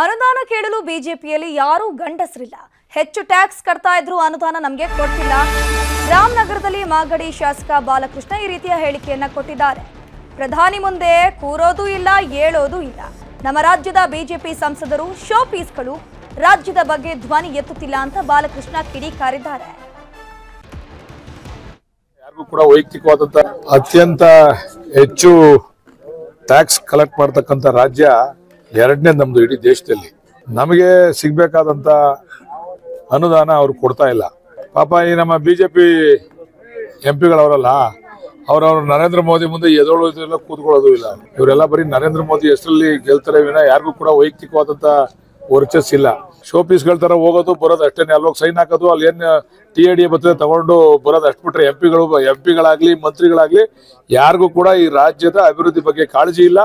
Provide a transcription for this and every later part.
ಅನುದಾನ ಕೇಳಲು ಬಿಜೆಪಿಯಲ್ಲಿ ಯಾರೂ ಗಂಡಸರಿಲ್ಲ. ಹೆಚ್ಚು ಟ್ಯಾಕ್ಸ್ ಕಟ್ತಾ ಇದ್ರು ಅನುದಾನ ನಮಗೆ ಕೊಟ್ಟಿಲ್ಲ. ರಾಮನಗರದಲ್ಲಿ ಮಾಗಡಿ ಶಾಸಕ ಬಾಲಕೃಷ್ಣ ಈ ರೀತಿಯ ಹೇಳಿಕೆಯನ್ನ ಕೊಟ್ಟಿದ್ದಾರೆ. ಪ್ರಧಾನಿ ಮುಂದೆ ಕೂರೋದು ಇಲ್ಲ, ಏಳೋದು ಇಲ್ಲ. ನಮ್ಮ ರಾಜ್ಯದ ಬಿಜೆಪಿ ಸಂಸದರು ಶೋ ಪೀಸ್ಗಳು ರಾಜ್ಯದ ಬಗ್ಗೆ ಧ್ವನಿ ಎತ್ತುತ್ತಿಲ್ಲ ಅಂತ ಬಾಲಕೃಷ್ಣ ಕಿಡಿಕಾರಿದ್ದಾರೆ. ಯಾರಿಗೂ ಕೂಡ ವೈಯಕ್ತಿಕವಾದಂತ ಅತ್ಯಂತ ಹೆಚ್ಚು ಟ್ಯಾಕ್ಸ್ ಕಲೆಕ್ಟ್ ಮಾಡತಕ್ಕಂತ ರಾಜ್ಯ ಎರಡನೇ ನಮ್ದು ಇಡೀ ದೇಶದಲ್ಲಿ. ನಮಗೆ ಸಿಗ್ಬೇಕಾದಂತ ಅನುದಾನ ಅವ್ರು ಕೊಡ್ತಾ ಇಲ್ಲ. ಪಾಪ ಈ ನಮ್ಮ ಬಿಜೆಪಿ ಎಂಪಿಗಳವರಲ್ಲ, ಅವ್ರವ್ರು ನರೇಂದ್ರ ಮೋದಿ ಮುಂದೆ ಎದೊಳ್ಳೋದು ಇಲ್ಲ, ಕೂತ್ಕೊಳ್ಳೋದು ಇಲ್ಲ. ಇವರೆಲ್ಲ ಬರೀ ನರೇಂದ್ರ ಮೋದಿ ಹೆಸರಲ್ಲಿ ಗೆಲ್ತಾರೆ ವಿನ ಯಾರಿಗೂ ಕೂಡ ವೈಯಕ್ತಿಕವಾದಂತ ವರ್ಚಸ್ ಇಲ್ಲ. ಶೋ ಪೀಸ್ಗಳ ತರ ಹೋಗೋದು ಬರೋದು ಅಷ್ಟೇನೆ. ಅಲ್ಲೋಗಿ ಸೈನ್ ಹಾಕೋದು, ಅಲ್ಲಿ ಏನ್ TAD ಬರ್ತದೆ ತಗೊಂಡು ಬರೋದು ಅಷ್ಟು ಬಿಟ್ರೆ ಎಂಪಿಗಳಾಗ್ಲಿ ಮಂತ್ರಿಗಳಾಗ್ಲಿ ಯಾರಿಗೂ ಕೂಡ ಈ ರಾಜ್ಯದ ಅಭಿವೃದ್ಧಿ ಬಗ್ಗೆ ಕಾಳಜಿ ಇಲ್ಲ.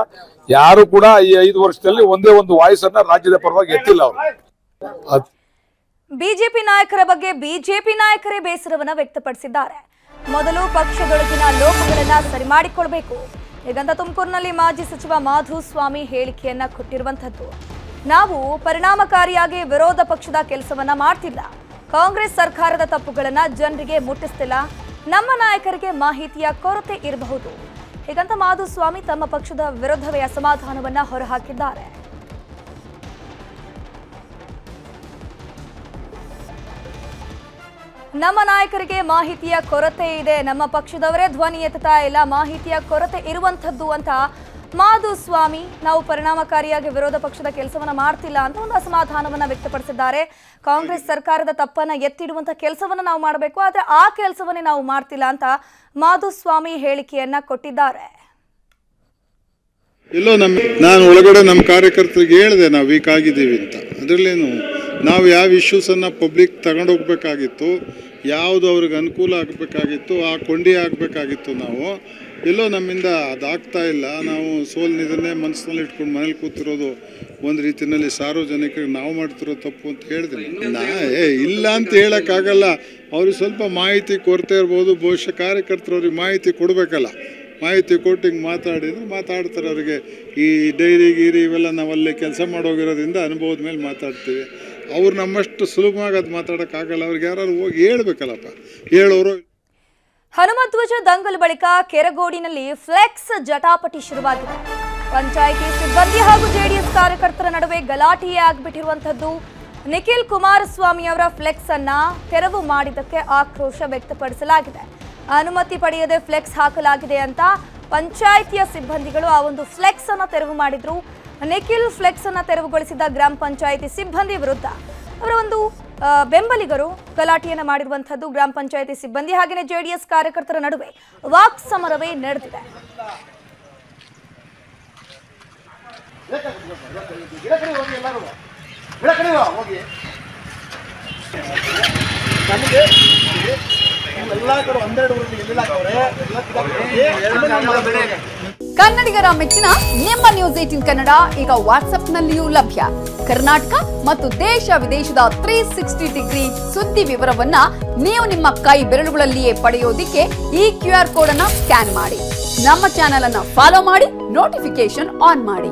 ಯಾರು ಕೂಡ ಈ 5 ವರ್ಷದಲ್ಲಿ ಒಂದೇ ಒಂದು ವಾಯ್ಸ್ ಅನ್ನ ರಾಜ್ಯದ ಪರವಾಗಿ ಎತ್ತಿಲ್ಲ ಅವರು. ಬಿಜೆಪಿ ನಾಯಕರ ಬಗ್ಗೆ ಬಿಜೆಪಿ ನಾಯಕರೇ ಬೇಸರವನ್ನ ವ್ಯಕ್ತಪಡಿಸಿದ್ದಾರೆ. ಮೊದಲು ಪಕ್ಷದೊಳಗಿನ ಲೋಪಗಳನ್ನ ಸರಿ ಮಾಡಿಕೊಳ್ಬೇಕು. ಹೀಗಂತ ತುಮಕೂರಿನಲ್ಲಿ ಮಾಜಿ ಸಚಿವ ಮಾಧುಸ್ವಾಮಿ ಹೇಳಿಕೆಯನ್ನ ಕೊಟ್ಟಿರುವಂತದ್ದು. ನಾವು ಪರಿಣಾಮಕಾರಿಯಾಗಿ ವಿರೋಧ ಪಕ್ಷದ ಕೆಲಸವನ್ನ ಮಾಡ್ತಿಲ್ಲ. ಕಾಂಗ್ರೆಸ್ ಸರ್ಕಾರದ ತಪ್ಪುಗಳನ್ನ ಜನರಿಗೆ ಮುಟ್ಟಿಸ್ತಿಲ್ಲ. ನಮ್ಮ ನಾಯಕರಿಗೆ ಮಾಹಿತಿಯ ಕೊರತೆ ಇರಬಹುದು. ಹೀಗಂತ ಮಾಧುಸ್ವಾಮಿ ತಮ್ಮ ಪಕ್ಷದ ವಿರುದ್ಧವೇ ಅಸಮಾಧಾನವನ್ನ ಹೊರಹಾಕಿದ್ದಾರೆ. ನಮ್ಮ ನಾಯಕರಿಗೆ ಮಾಹಿತಿಯ ಕೊರತೆ ಇದೆ, ನಮ್ಮ ಪಕ್ಷದವರೇ ಧ್ವನಿ ಎತ್ತುತ್ತಾ ಇಲ್ಲ, ಮಾಹಿತಿಯ ಕೊರತೆ ಇರುವಂತದ್ದು ಅಂತ ಮಾಧುಸ್ವಾಮಿ ನಾವು ಪರಿಣಾಮಕಾರಿಯಾಗಿ ವಿರೋಧ ಪಕ್ಷದ ಕೆಲಸವನ್ನ ಮಾಡ್ತಿಲ್ಲ ಅಂತ ಒಂದು ಅಸಮಾಧಾನವನ್ನ ವ್ಯಕ್ತಪಡಿಸಿದ್ದಾರೆ. ಕಾಂಗ್ರೆಸ್ ಸರ್ಕಾರದ ತಪ್ಪನ್ನ ಎತ್ತಿಡುವಂತ ಕೆಲಸವನ್ನ ನಾವು ಮಾಡಬೇಕು, ಆದ್ರೆ ಆ ಕೆಲಸವನ್ನೇ ನಾವು ಮಾಡ್ತಿಲ್ಲ ಅಂತ ಮಾಧುಸ್ವಾಮಿ ಹೇಳಿಕೆಯನ್ನ ಕೊಟ್ಟಿದ್ದಾರೆ. ಎಲ್ಲೋ ನಾನು ಒಳಗಡೆ ನಮ್ಮ ಕಾರ್ಯಕರ್ತರಿಗೆ ಹೇಳಿದೆ ನಾವು ವೀಕ್ ಆಗಿದ್ದೀವಿ ಅಂತ. ಅದರಲ್ಲೇನು ನಾವು ಯಾವ ಇಶ್ಯೂಸನ್ನು ಪಬ್ಲಿಕ್ ತಗೊಂಡೋಗ್ಬೇಕಾಗಿತ್ತು, ಯಾವುದು ಅವ್ರಿಗೆ ಅನುಕೂಲ ಆಗಬೇಕಾಗಿತ್ತು ಆ ಕೊಂಡಿ ಆಗಬೇಕಾಗಿತ್ತು. ನಾವು ಎಲ್ಲೋ ನಮ್ಮಿಂದ ಅದಾಗ್ತಾ ಇಲ್ಲ. ನಾವು ಸೋಲ್ನಿದನ್ನೇ ಮನಸ್ಸಿನಲ್ಲಿ ಇಟ್ಕೊಂಡು ಮನೇಲಿ ಕೂತಿರೋದು ಒಂದು ರೀತಿಯಲ್ಲಿ ಸಾರ್ವಜನಿಕರಿಗೆ ನಾವು ಮಾಡ್ತಿರೋ ತಪ್ಪು ಅಂತ ಹೇಳಿದೆ. ಇಲ್ಲ ಅಂತ ಹೇಳೋಕ್ಕಾಗಲ್ಲ. ಅವ್ರಿಗೆ ಸ್ವಲ್ಪ ಮಾಹಿತಿ ಕೊರತೆ ಇರ್ಬೋದು. ಬಹುಶಃ ಕಾರ್ಯಕರ್ತರು ಅವ್ರಿಗೆ ಮಾಹಿತಿ ಕೊಡಬೇಕಲ್ಲ. ಮಾಹಿತಿ ಕೊಟ್ಟು ಹಿಂಗೆ ಮಾತಾಡ್ತಾರೆ. ಅವರಿಗೆ ಈ ಡೈರಿ ಗೀರಿ ಇವೆಲ್ಲ ನಾವಲ್ಲಿ ಕೆಲಸ ಮಾಡೋಗಿರೋದ್ರಿಂದ ಅನುಭವದ ಮೇಲೆ ಮಾತಾಡ್ತೀವಿ. ಅವ್ರು ನಮ್ಮಷ್ಟು ಸುಲಭವಾಗಿ ಅದು ಮಾತಾಡೋಕ್ಕಾಗಲ್ಲ. ಅವ್ರಿಗೆ ಯಾರು ಹೋಗಿ ಹೇಳ್ಬೇಕಲ್ಲಪ್ಪ, ಹೇಳೋರು. ಹನುಮಧ್ವಜ ದಂಗಲ್ ಬಳಿಕ ಕೆರಗೋಡಿನಲ್ಲಿ ಫ್ಲೆಕ್ಸ್ ಜಟಾಪಟಿ ಶುರುವಾಗಿದೆ. ಪಂಚಾಯಿತಿ ಸಿಬ್ಬಂದಿ ಹಾಗೂ JDS ಕಾರ್ಯಕರ್ತರ ನಡುವೆ ಗಲಾಟೆಯೇ ಆಗ್ಬಿಟ್ಟಿರುವಂತದ್ದು. ನಿಖಿಲ್ ಕುಮಾರಸ್ವಾಮಿ ಅವರ ಫ್ಲೆಕ್ಸ್ ಅನ್ನ ತೆರವು ಮಾಡಿದ್ದಕ್ಕೆ ಆಕ್ರೋಶ ವ್ಯಕ್ತಪಡಿಸಲಾಗಿದೆ. ಅನುಮತಿ ಪಡೆಯದೆ ಫ್ಲೆಕ್ಸ್ ಹಾಕಲಾಗಿದೆ ಅಂತ ಪಂಚಾಯಿತಿಯ ಸಿಬ್ಬಂದಿಗಳು ಆ ಒಂದು ಫ್ಲೆಕ್ಸ್ ಅನ್ನ ತೆರವು ಮಾಡಿದ್ರು. ನಿಖಿಲ್ ಫ್ಲೆಕ್ಸ್ ಅನ್ನ ತೆರವುಗೊಳಿಸಿದ ಗ್ರಾಮ ಪಂಚಾಯಿತಿ ಸಿಬ್ಬಂದಿ ವಿರುದ್ಧ ಅವರ ಒಂದು ಬೆಂಬಲಿಗರು ಗಲಾಟೆಯನ್ನ ಮಾಡಿರುವಂತದ್ದು. ಗ್ರಾಮ ಪಂಚಾಯಿತಿ ಸಿಬ್ಬಂದಿ ಹಾಗೆಯೇ JDS ಕಾರ್ಯಕರ್ತರ ನಡುವೆ ವಾಕ್ ಸಮರವೇ ನಡೆದಿದೆ. ಕನ್ನಡಿಗರ ಮೆಚ್ಚಿನ ನಿಮ್ಮ ನ್ಯೂಸ್ 18 ಕನ್ನಡ ಈಗ ವಾಟ್ಸ್ಆಪ್ನಲ್ಲಿಯೂ ಲಭ್ಯ. ಕರ್ನಾಟಕ ಮತ್ತು ದೇಶ ವಿದೇಶದ 360 ಡಿಗ್ರಿ ಸುದ್ದಿ ವಿವರವನ್ನ ನೀವು ನಿಮ್ಮ ಕೈ ಬೆರಳುಗಳಲ್ಲಿಯೇ ಪಡೆಯೋದಿಕ್ಕೆ ಈ QR ಕೋಡ್ ಅನ್ನ ಸ್ಕ್ಯಾನ್ ಮಾಡಿ. ನಮ್ಮ ಚಾನೆಲ್ ಅನ್ನ ಫಾಲೋ ಮಾಡಿ, ನೋಟಿಫಿಕೇಶನ್ ಆನ್ ಮಾಡಿ.